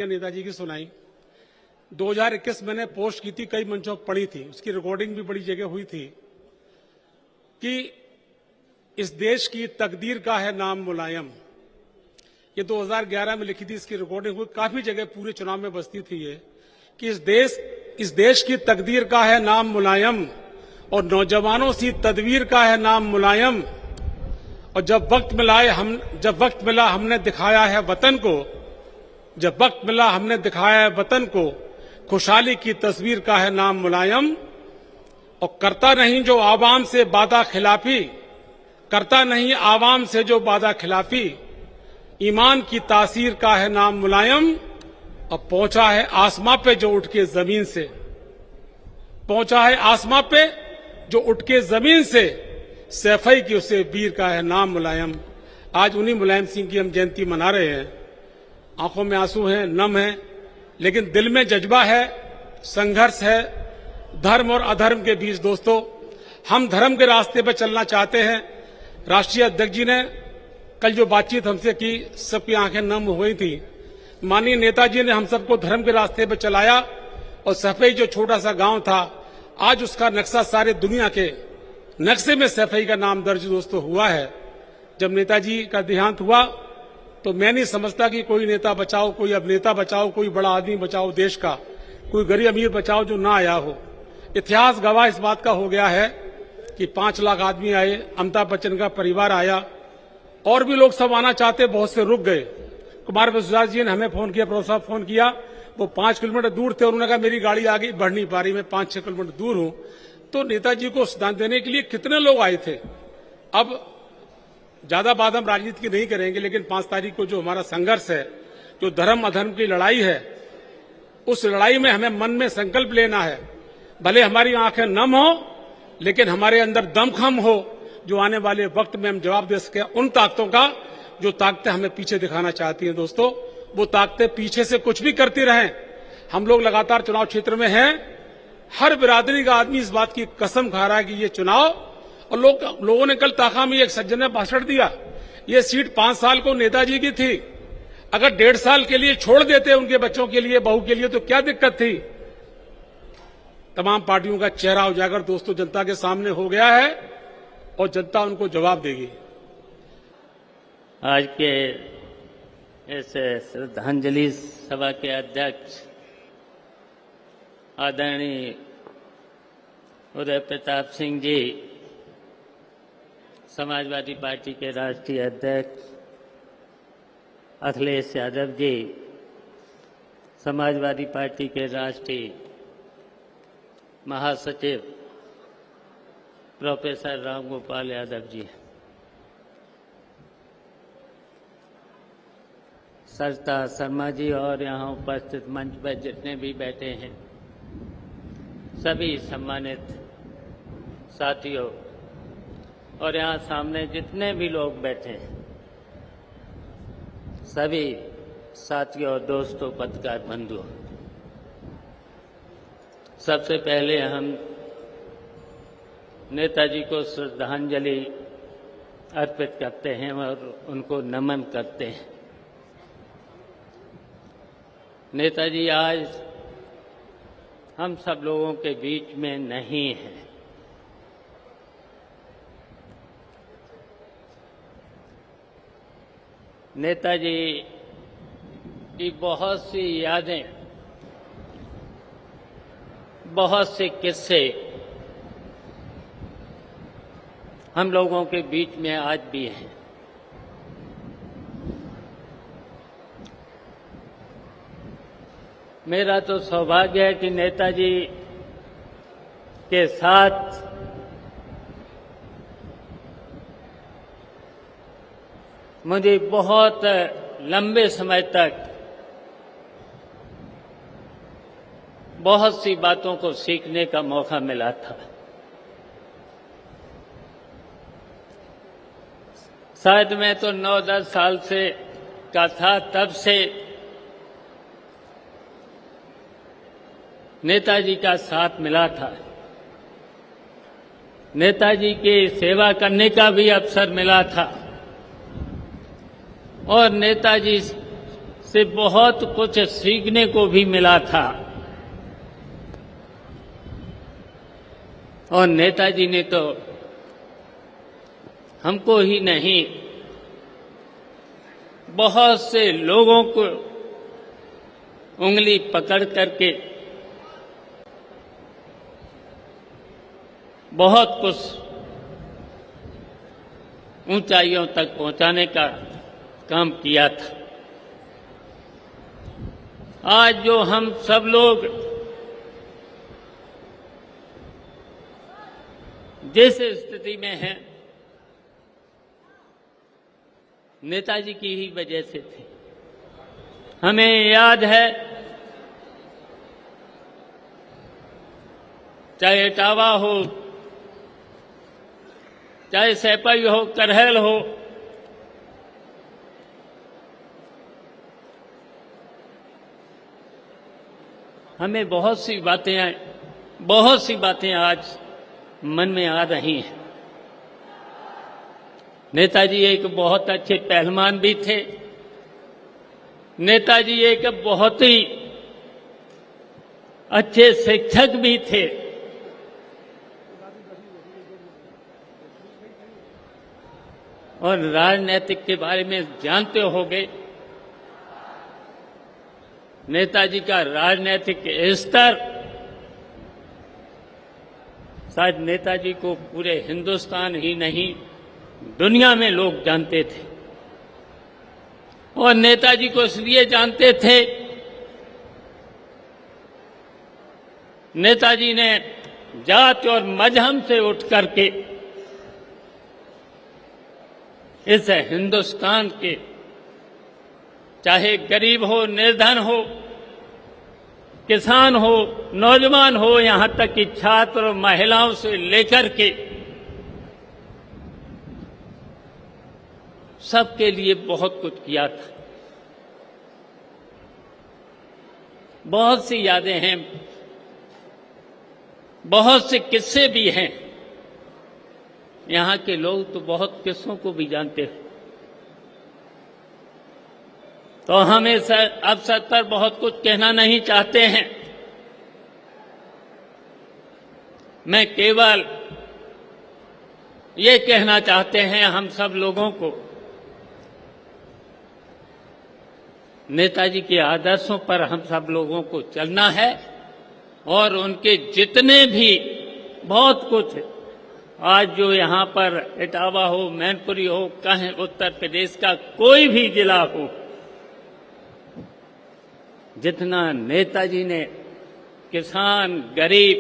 पंक्तियां नेताजी की सुनाई। 2021 मैंने पोस्ट की थी, कई मंचों पर पढ़ी थी, उसकी रिकॉर्डिंग भी बड़ी जगह हुई थी कि इस देश की तकदीर का है नाम मुलायम। ये 2011 में लिखी थी, इसकी रिकॉर्डिंग हुई, काफी जगह पूरे चुनाव में बजती थी ये कि इस देश की तकदीर का है नाम मुलायम और नौजवानों सी तदवीर का है नाम मुलायम। और जब वक्त मिला हमने दिखाया है वतन को, जब वक्त मिला हमने दिखाया है वतन को, खुशहाली की तस्वीर का है नाम मुलायम। और करता नहीं जो आवाम से वादा खिलाफी, करता नहीं आवाम से जो वादा खिलाफी, ईमान की तासीर का है नाम मुलायम। और पहुंचा है आसमां पे जो उठ के जमीन से, पहुंचा है आसमां पे जो उठ के जमीन से, सैफई की उसे वीर का है नाम मुलायम। आज उन्हीं मुलायम सिंह की हम जयंती मना रहे हैं। आंखों में आंसू हैं, नम है, लेकिन दिल में जज्बा है, संघर्ष है धर्म और अधर्म के बीच। दोस्तों, हम धर्म के रास्ते पर चलना चाहते हैं। राष्ट्रीय अध्यक्ष जी ने कल जो बातचीत हमसे की, सबकी आंखें नम हो गई थी। माननीय नेताजी ने हम सबको धर्म के रास्ते पर चलाया और सफेई जो छोटा सा गांव था, आज उसका नक्शा सारे दुनिया के नक्शे में सफेई का नाम दर्ज दोस्तों हुआ है। जब नेताजी का देहांत हुआ तो मैं नहीं समझता कि कोई नेता बचाओ, कोई अभिनेता बचाओ, कोई बड़ा आदमी बचाओ देश का, कोई गरीब अमीर बचाओ जो ना आया हो। इतिहास गवाह इस बात का हो गया है कि 5 लाख आदमी आए, अमिताभ बच्चन का परिवार आया, और भी लोग सब आना चाहते, बहुत से रुक गए। कुमार विश्वास जी ने हमें फोन किया, प्रोफेसर साहब फोन किया, वो 5 किलोमीटर दूर थे, उन्होंने कहा मेरी गाड़ी आगे बढ़ नहीं पा रही, मैं 5-6 किलोमीटर दूर हूं। तो नेताजी को श्रद्धांजलि देने के लिए कितने लोग आए थे। अब ज्यादा बात हम राजनीति की नहीं करेंगे, लेकिन 5 तारीख को जो हमारा संघर्ष है, जो धर्म अधर्म की लड़ाई है, उस लड़ाई में हमें मन में संकल्प लेना है। भले हमारी आंखें नम हो, लेकिन हमारे अंदर दमखम हो, जो आने वाले वक्त में हम जवाब दे सके उन ताकतों का जो ताकतें हमें पीछे दिखाना चाहती हैं। दोस्तों, वो ताकतें पीछे से कुछ भी करती रहें, हम लोग लगातार चुनाव क्षेत्र में हैं। हर बिरादरी का आदमी इस बात की कसम खा रहा है कि ये चुनाव, और लोगों ने कल ताका में एक सज्जन ने भाषण दिया, ये सीट 5 साल को नेताजी की थी, अगर 1.5 साल के लिए छोड़ देते उनके बच्चों के लिए, बहू के लिए, तो क्या दिक्कत थी। तमाम पार्टियों का चेहरा उजागर दोस्तों जनता के सामने हो गया है और जनता उनको जवाब देगी। आज के इस श्रद्धांजलि सभा के अध्यक्ष आदरणीय उदय प्रताप सिंह जी, समाजवादी पार्टी के राष्ट्रीय अध्यक्ष अखिलेश यादव जी, समाजवादी पार्टी के राष्ट्रीय महासचिव प्रोफेसर राम गोपाल यादव जी, सरिता शर्मा जी और यहाँ उपस्थित मंच पर जितने भी बैठे हैं, सभी सम्मानित साथियों, और यहाँ सामने जितने भी लोग बैठे हैं, सभी साथियों, दोस्तों, पत्रकार बंधुओं, सबसे पहले हम नेताजी को श्रद्धांजलि अर्पित करते हैं और उनको नमन करते हैं। नेताजी आज हम सब लोगों के बीच में नहीं हैं। नेताजी की बहुत सी यादें, बहुत से किस्से हम लोगों के बीच में आज भी हैं। मेरा तो सौभाग्य है कि नेताजी के साथ मुझे बहुत लंबे समय तक बहुत सी बातों को सीखने का मौका मिला था। शायद मैं तो 9-10 साल से का था, तब से नेताजी का साथ मिला था। नेताजी की सेवा करने का भी अवसर मिला था और नेताजी से बहुत कुछ सीखने को भी मिला था। और नेताजी ने तो हमको ही नहीं, बहुत से लोगों को उंगली पकड़ करके बहुत कुछ ऊंचाइयों तक पहुंचाने का काम किया था। आज जो हम सब लोग जिस स्थिति में हैं, नेताजी की ही वजह से थे। हमें याद है, चाहे इटावा हो, चाहे सैपाई हो, करहल हो, हमें बहुत सी बातें आज मन में आ रही हैं। नेताजी एक बहुत अच्छे पहलवान भी थे। नेताजी एक बहुत ही अच्छे शिक्षक भी थे। और राजनीतिक के बारे में जानते होंगे, नेताजी का राजनीतिक स्तर, शायद नेताजी को पूरे हिंदुस्तान ही नहीं दुनिया में लोग जानते थे। और नेताजी को इसलिए जानते थे, नेताजी ने जात और मजहब से उठ करके इस हिंदुस्तान के, चाहे गरीब हो, निर्धन हो, किसान हो, नौजवान हो, यहां तक कि छात्र और महिलाओं से लेकर के सबके लिए बहुत कुछ किया था। बहुत सी यादें हैं, बहुत से किस्से भी हैं। यहां के लोग तो बहुत किस्सों को भी जानते हैं। तो हम इस अवसर पर बहुत कुछ कहना नहीं चाहते हैं। मैं केवल ये कहना चाहते हैं हम सब लोगों को, नेताजी के आदर्शों पर हम सब लोगों को चलना है। और उनके जितने भी बहुत कुछ, आज जो यहाँ पर इटावा हो, मैनपुरी हो, कहीं उत्तर प्रदेश का कोई भी जिला हो, जितना नेताजी ने किसान, गरीब,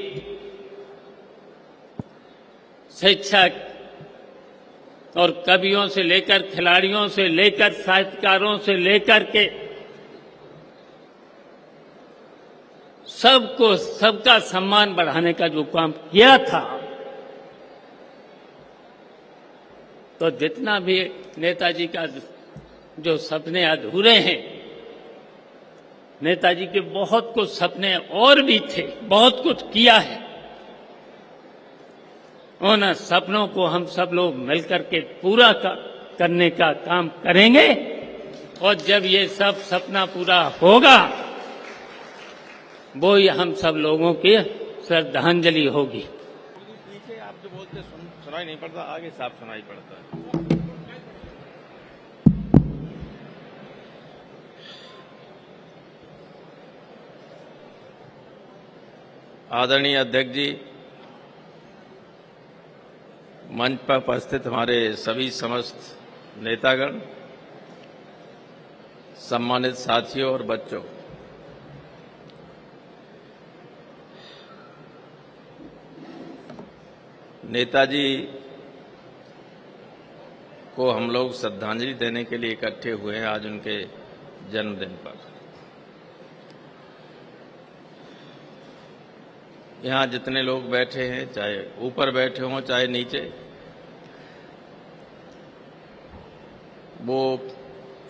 शिक्षक और कवियों से लेकर, खिलाड़ियों से लेकर, साहित्यकारों से लेकर के सबको, सबका सम्मान बढ़ाने का जो काम किया था, तो जितना भी नेताजी का जो सपने अधूरे हैं, नेताजी के बहुत कुछ सपने और भी थे, बहुत कुछ किया है। उन सपनों को हम सब लोग मिलकर के पूरा करने का काम करेंगे। और जब ये सब सपना पूरा होगा, वो ही हम सब लोगों की श्रद्धांजलि होगी। पीछे आप जो बोलते सुनाई नहीं पड़ता, आगे साफ सुनाई पड़ता है। आदरणीय अध्यक्ष जी, मंच पर उपस्थित हमारे सभी समस्त नेतागण, सम्मानित साथियों और बच्चों, नेताजी को हम लोग श्रद्धांजलि देने के लिए इकट्ठे हुए हैं आज उनके जन्मदिन पर। यहाँ जितने लोग बैठे हैं, चाहे ऊपर बैठे हों चाहे नीचे, वो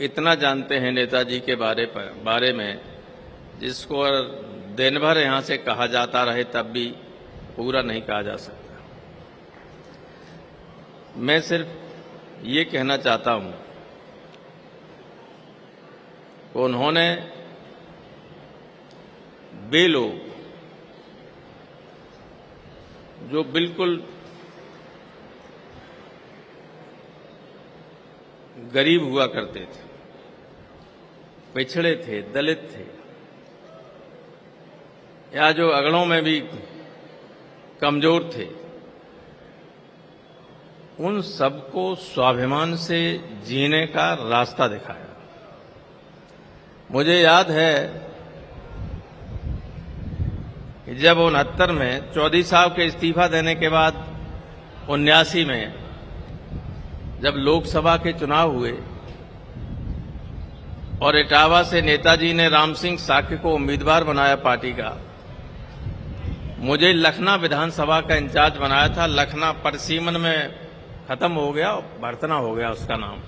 इतना जानते हैं नेताजी के बारे में जिसको दिन भर यहाँ से कहा जाता रहे तब भी पूरा नहीं कहा जा सकता। मैं सिर्फ ये कहना चाहता हूँ उन्होंने वे लोग जो बिल्कुल गरीब हुआ करते थे, पिछड़े थे, दलित थे, या जो अगड़ों में भी कमजोर थे, उन सबको स्वाभिमान से जीने का रास्ता दिखाया। मुझे याद है कि जब 69 में चौधरी साहब के इस्तीफा देने के बाद 79 में जब लोकसभा के चुनाव हुए और इटावा से नेताजी ने राम सिंह साक्य को उम्मीदवार बनाया पार्टी का, मुझे लखना विधानसभा का इंचार्ज बनाया था। लखना परसीमन में खत्म हो गया, भरतना हो गया उसका नाम।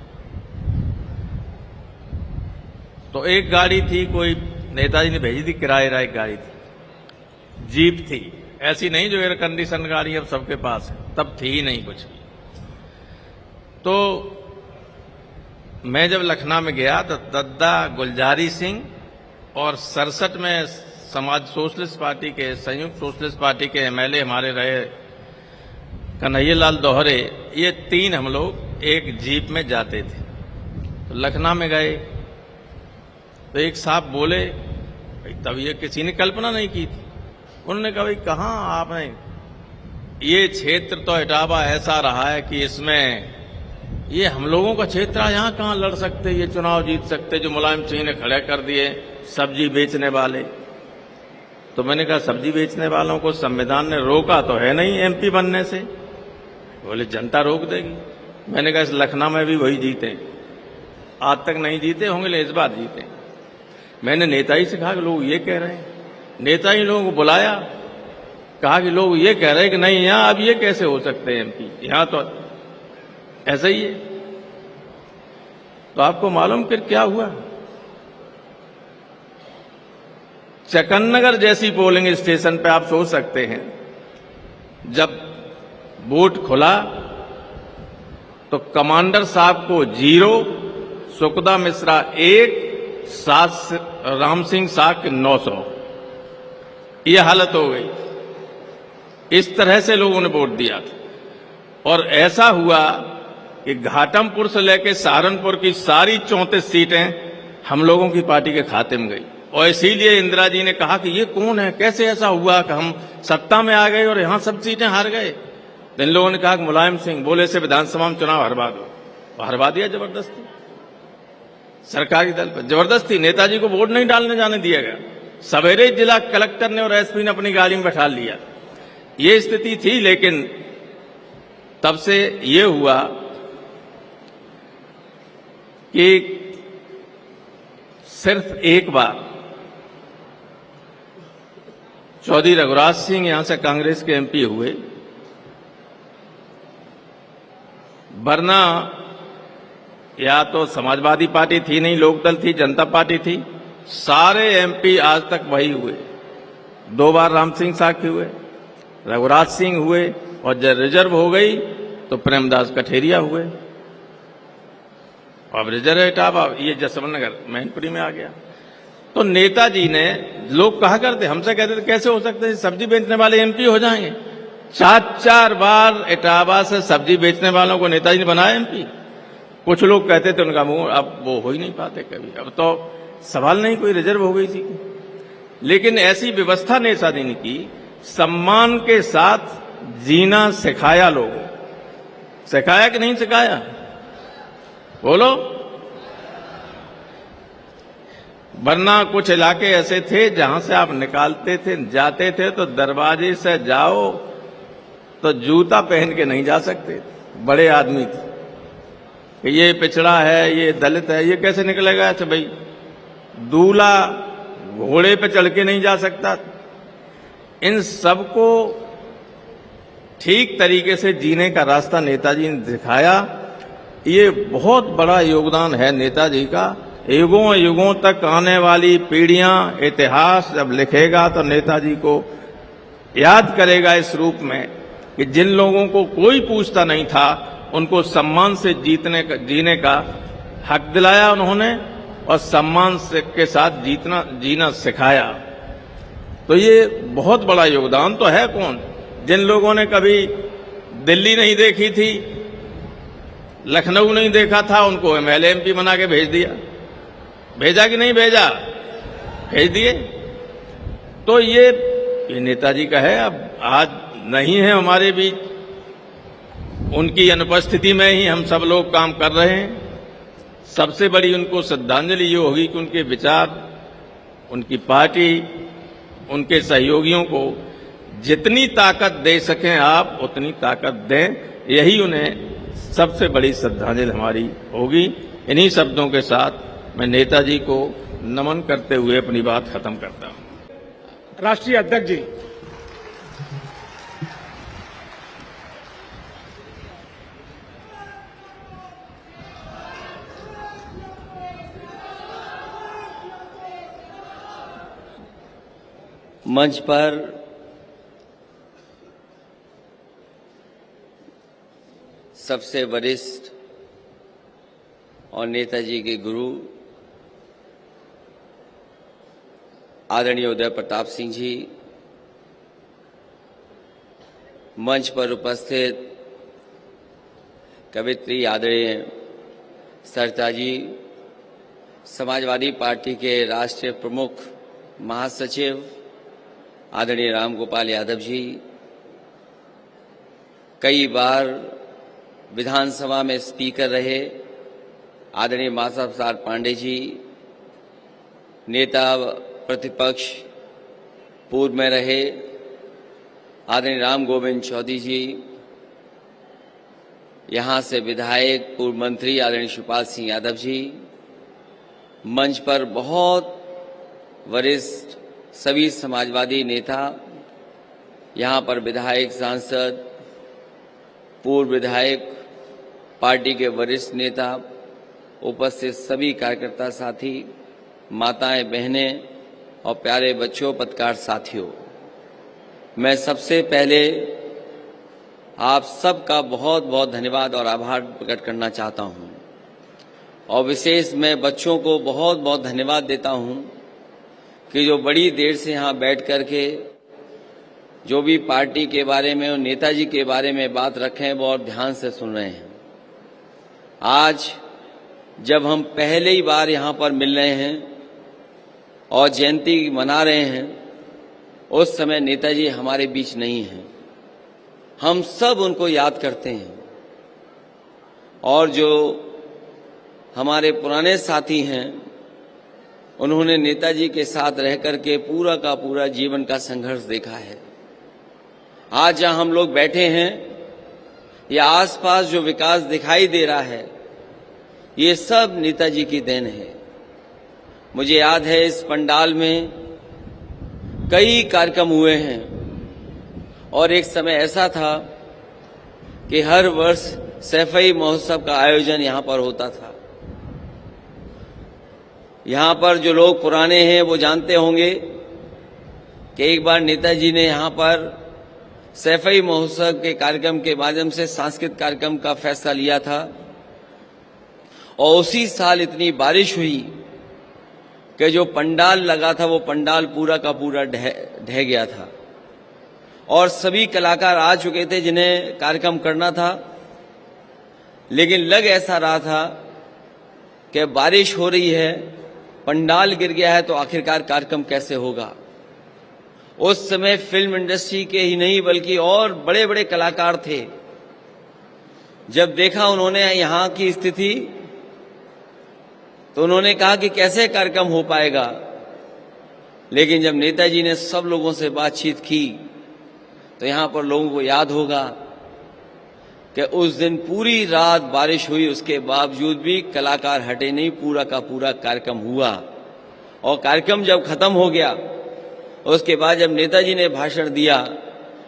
तो एक गाड़ी थी, कोई नेताजी ने भेजी थी, किराए एक गाड़ी थी, जीप थी, ऐसी नहीं जो एयर कंडीशन गाड़ी अब सबके पास है, तब थी ही नहीं कुछ। तो मैं जब लखनऊ में गया तो दद्दा गुलजारी सिंह और 67 में समाज सोशलिस्ट पार्टी के, संयुक्त सोशलिस्ट पार्टी के एमएलए हमारे रहे कन्हैयालाल दोहरे, ये 3 हम लोग एक जीप में जाते थे। तो लखनऊ में गए तो एक साहब बोले, तब ये किसी ने कल्पना नहीं की थी। उन्होंने कहा, भाई कहाँ आपने, ये क्षेत्र तो इटावा ऐसा रहा है कि इसमें ये हम लोगों का क्षेत्र है, यहाँ कहाँ लड़ सकते, ये चुनाव जीत सकते, जो मुलायम सिंह ने खड़े कर दिए सब्जी बेचने वाले। तो मैंने कहा, सब्जी बेचने वालों को संविधान ने रोका तो है नहीं एमपी बनने से। बोले जनता रोक देगी। मैंने कहा, इस लखनऊ में भी वही जीते, आज तक नहीं जीते होंगे, लेकिन इस बार जीते। मैंने नेताजी से कहा कि लोग ये कह रहे हैं, नेताजी लोगों को बुलाया, कहा कि लोग ये कह रहे हैं कि नहीं यहाँ अब ये कैसे हो सकते हैं एमपी, यहाँ तो ऐसा ही है। तो आपको मालूम फिर क्या हुआ? चकन्नगर जैसी पोलिंग स्टेशन पे आप सोच सकते हैं, जब वोट खुला तो कमांडर साहब को 0, सुखदा मिश्रा 1, राम सिंह साक्य 900, ये हालत हो गई। इस तरह से लोगों ने वोट दिया था। और ऐसा हुआ कि घाटमपुर से लेकर सहारनपुर की सारी 34 सीटें हम लोगों की पार्टी के खाते में गई। और इसीलिए इंदिरा जी ने कहा कि ये कौन है, कैसे ऐसा हुआ कि हम सत्ता में आ गए और यहां सब सीटें हार गए। तो इन लोगों ने कहा कि मुलायम सिंह बोले से विधानसभा में चुनाव हरवा दो, और हरवा दिया जबरदस्ती, सरकारी दल पर जबरदस्ती। नेताजी को वोट नहीं डालने जाने दिया गया। सवेरे जिला कलेक्टर ने और एसपी ने अपनी गाड़ी में बैठा लिया। ये स्थिति थी। लेकिन तब से ये हुआ कि सिर्फ एक बार चौधरी रघुराज सिंह यहां से कांग्रेस के एमपी हुए, वरना या तो समाजवादी पार्टी थी नहीं, लोकदल थी, जनता पार्टी थी। सारे एमपी आज तक वही हुए। 2 बार राम सिंह साक्य हुए, रघुराज सिंह हुए, और जब रिजर्व हो गई तो प्रेमदास कठेरिया हुए। अब रिजर्व इटावा, ये जसवंत नगर मैनपुरी में आ गया। तो नेताजी ने, लोग कहा करते, हमसे कहते थे कैसे हो सकते हैं सब्जी बेचने वाले एमपी हो जाएंगे। 4 बार इटावा से सब्जी बेचने वालों को नेताजी ने बनाया एमपी। कुछ लोग कहते थे, उनका मुंह, अब वो हो ही नहीं पाते कभी, अब तो सवाल नहीं, कोई रिजर्व हो गई थी। लेकिन ऐसी व्यवस्था नेताजी ने की, सम्मान के साथ जीना सिखाया लोगों। सिखाया कि नहीं सिखाया? बोलो। वरना कुछ इलाके ऐसे थे जहां से आप निकालते थे, जाते थे तो दरवाजे से जाओ तो जूता पहन के नहीं जा सकते। बड़े आदमी थे कि ये पिछड़ा है, ये दलित है, ये कैसे निकलेगा? अच्छा भाई, दूल्हा घोड़े पे चढ़ के नहीं जा सकता। इन सबको ठीक तरीके से जीने का रास्ता नेताजी ने दिखाया। ये बहुत बड़ा योगदान है नेताजी का। युगों युगों तक आने वाली पीढ़ियां इतिहास जब लिखेगा तो नेताजी को याद करेगा इस रूप में कि जिन लोगों को कोई पूछता नहीं था, उनको सम्मान से जीने का हक दिलाया उन्होंने। और सम्मान के साथ जीना सिखाया। तो ये बहुत बड़ा योगदान तो है। कौन जिन लोगों ने कभी दिल्ली नहीं देखी थी, लखनऊ नहीं देखा था, उनको MLA MP बना के भेज दिया। भेजा कि नहीं भेजा? भेज दिए। तो ये नेताजी का है। अब आज नहीं है हमारे बीच, उनकी अनुपस्थिति में ही हम सब लोग काम कर रहे हैं। सबसे बड़ी उनको श्रद्धांजलि ये होगी कि उनके विचार, उनकी पार्टी, उनके सहयोगियों को जितनी ताकत दे सकें आप, उतनी ताकत दें। यही उन्हें सबसे बड़ी श्रद्धांजलि हमारी होगी। इन्हीं शब्दों के साथ मैं नेताजी को नमन करते हुए अपनी बात खत्म करता हूं। राष्ट्रीय अध्यक्ष जी, मंच पर सबसे वरिष्ठ और नेताजी के गुरु आदरणीय उदय प्रताप सिंह जी, मंच पर उपस्थित कवित्री आदरणीय सरिता जी, समाजवादी पार्टी के राष्ट्रीय प्रमुख महासचिव आदरणीय रामगोपाल यादव जी, कई बार विधानसभा में स्पीकर रहे आदरणीय माधव प्रसाद पांडे जी, नेता प्रतिपक्ष पूर्व में रहे आदरणीय राम गोविंद चौधरी जी, यहां से विधायक पूर्व मंत्री आदरणीय शिवपाल सिंह यादव जी, मंच पर बहुत वरिष्ठ सभी समाजवादी नेता, यहां पर विधायक, सांसद, पूर्व विधायक, पार्टी के वरिष्ठ नेता, उपस्थित सभी कार्यकर्ता साथी, माताएं, बहनें और प्यारे बच्चों, पत्रकार साथियों, मैं सबसे पहले आप सबका बहुत बहुत धन्यवाद और आभार प्रकट करना चाहता हूं। और विशेष मैं बच्चों को बहुत बहुत धन्यवाद देता हूं कि जो बड़ी देर से यहाँ बैठ कर के जो भी पार्टी के बारे में और नेताजी के बारे में बात रखे हैं, वो और ध्यान से सुन रहे हैं। आज जब हम पहले ही बार यहाँ पर मिल रहे हैं और जयंती मना रहे हैं, उस समय नेताजी हमारे बीच नहीं हैं। हम सब उनको याद करते हैं और जो हमारे पुराने साथी हैं, उन्होंने नेताजी के साथ रह करके पूरा का पूरा जीवन का संघर्ष देखा है। आज जहां हम लोग बैठे हैं, या आसपास जो विकास दिखाई दे रहा है, ये सब नेताजी की देन है। मुझे याद है इस पंडाल में कई कार्यक्रम हुए हैं और एक समय ऐसा था कि हर वर्ष सैफई महोत्सव का आयोजन यहाँ पर होता था। यहाँ पर जो लोग पुराने हैं वो जानते होंगे कि एक बार नेताजी ने यहाँ पर सैफई महोत्सव के कार्यक्रम के माध्यम से सांस्कृतिक कार्यक्रम का फैसला लिया था और उसी साल इतनी बारिश हुई कि जो पंडाल लगा था वो पंडाल पूरा का पूरा ढह गया था और सभी कलाकार आ चुके थे जिन्हें कार्यक्रम करना था, लेकिन लग ऐसा रहा था कि बारिश हो रही है, पंडाल गिर गया है, तो आखिरकार कार्यक्रम कैसे होगा। उस समय फिल्म इंडस्ट्री के ही नहीं बल्कि और बड़े बड़े कलाकार थे। जब देखा उन्होंने यहाँ की स्थिति तो उन्होंने कहा कि कैसे कार्यक्रम हो पाएगा। लेकिन जब नेताजी ने सब लोगों से बातचीत की तो यहाँ पर लोगों को याद होगा कि उस दिन पूरी रात बारिश हुई, उसके बावजूद भी कलाकार हटे नहीं, पूरा का पूरा कार्यक्रम हुआ। और कार्यक्रम जब खत्म हो गया, उसके बाद जब नेताजी ने भाषण दिया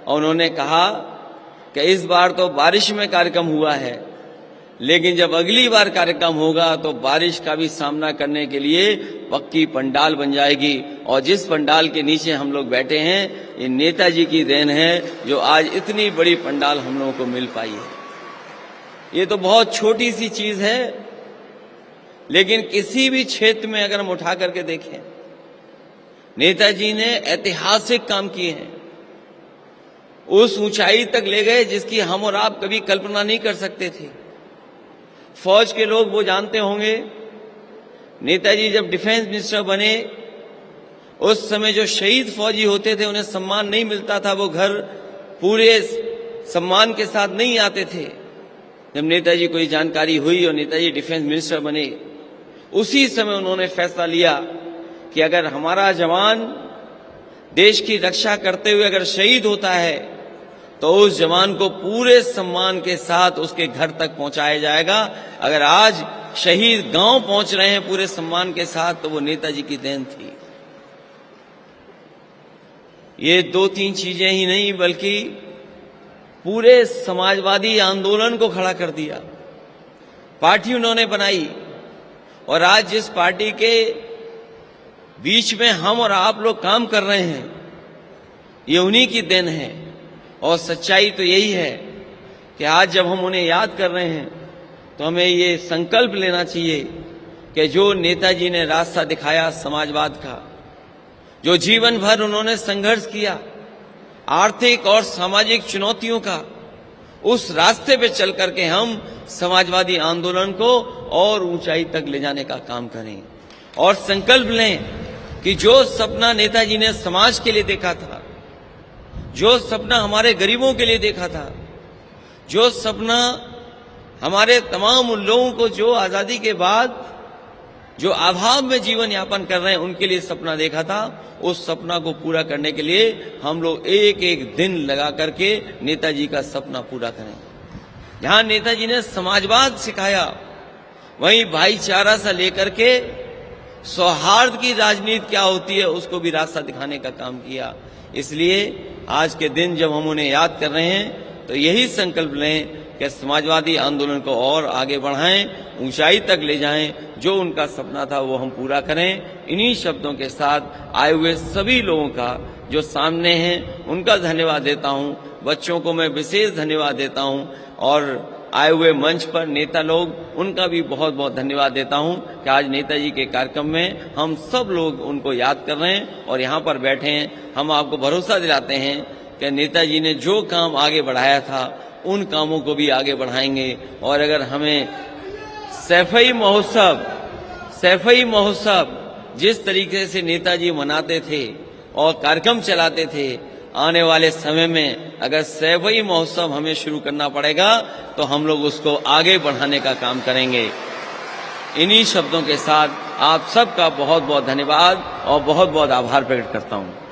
और उन्होंने कहा कि इस बार तो बारिश में कार्यक्रम हुआ है, लेकिन जब अगली बार कार्यक्रम होगा तो बारिश का भी सामना करने के लिए पक्की पंडाल बन जाएगी। और जिस पंडाल के नीचे हम लोग बैठे हैं, ये नेताजी की देन है जो आज इतनी बड़ी पंडाल हम लोगों को मिल पाई है। ये तो बहुत छोटी सी चीज है, लेकिन किसी भी क्षेत्र में अगर हम उठा करके देखें, नेताजी ने ऐतिहासिक काम किए हैं, उस ऊंचाई तक ले गए जिसकी हम और आप कभी कल्पना नहीं कर सकते थे। फौज के लोग वो जानते होंगे, नेताजी जब डिफेंस मिनिस्टर बने उस समय जो शहीद फौजी होते थे उन्हें सम्मान नहीं मिलता था, वो घर पूरे सम्मान के साथ नहीं आते थे। जब नेताजी को ये जानकारी हुई और नेताजी डिफेंस मिनिस्टर बने, उसी समय उन्होंने फैसला लिया कि अगर हमारा जवान देश की रक्षा करते हुए अगर शहीद होता है तो उस जवान को पूरे सम्मान के साथ उसके घर तक पहुंचाया जाएगा। अगर आज शहीद गांव पहुंच रहे हैं पूरे सम्मान के साथ तो वो नेताजी की देन थी। ये 2-3 चीजें ही नहीं बल्कि पूरे समाजवादी आंदोलन को खड़ा कर दिया। पार्टी उन्होंने बनाई और आज जिस पार्टी के बीच में हम और आप लोग काम कर रहे हैं ये उन्हीं की देन है। और सच्चाई तो यही है कि आज जब हम उन्हें याद कर रहे हैं तो हमें ये संकल्प लेना चाहिए कि जो नेताजी ने रास्ता दिखाया समाजवाद का, जो जीवन भर उन्होंने संघर्ष किया आर्थिक और सामाजिक चुनौतियों का, उस रास्ते पे चल करके हम समाजवादी आंदोलन को और ऊंचाई तक ले जाने का काम करें और संकल्प लें कि जो सपना नेताजी ने समाज के लिए देखा था, जो सपना हमारे गरीबों के लिए देखा था, जो सपना हमारे तमाम उन लोगों को जो आजादी के बाद जो अभाव में जीवन यापन कर रहे हैं उनके लिए सपना देखा था, उस सपना को पूरा करने के लिए हम लोग एक एक दिन लगा करके नेताजी का सपना पूरा करें। जहां नेताजी ने समाजवाद सिखाया वहीं भाईचारा से लेकर के सौहार्द की राजनीति क्या होती है उसको भी रास्ता दिखाने का काम किया। इसलिए आज के दिन जब हम उन्हें याद कर रहे हैं तो यही संकल्प लें कि समाजवादी आंदोलन को और आगे बढ़ाएं, ऊंचाई तक ले जाएं, जो उनका सपना था वो हम पूरा करें। इन्हीं शब्दों के साथ आए हुए सभी लोगों का जो सामने हैं उनका धन्यवाद देता हूं, बच्चों को मैं विशेष धन्यवाद देता हूं और आए हुए मंच पर नेता लोग उनका भी बहुत बहुत धन्यवाद देता हूं कि आज नेताजी के कार्यक्रम में हम सब लोग उनको याद कर रहे हैं और यहाँ पर बैठे हैं। हम आपको भरोसा दिलाते हैं कि नेताजी ने जो काम आगे बढ़ाया था उन कामों को भी आगे बढ़ाएंगे। और अगर हमें सैफई महोत्सव जिस तरीके से नेताजी मनाते थे और कार्यक्रम चलाते थे, आने वाले समय में अगर सैफई महोत्सव हमें शुरू करना पड़ेगा तो हम लोग उसको आगे बढ़ाने का काम करेंगे। इन्हीं शब्दों के साथ आप सबका बहुत बहुत धन्यवाद और बहुत बहुत आभार प्रकट करता हूं।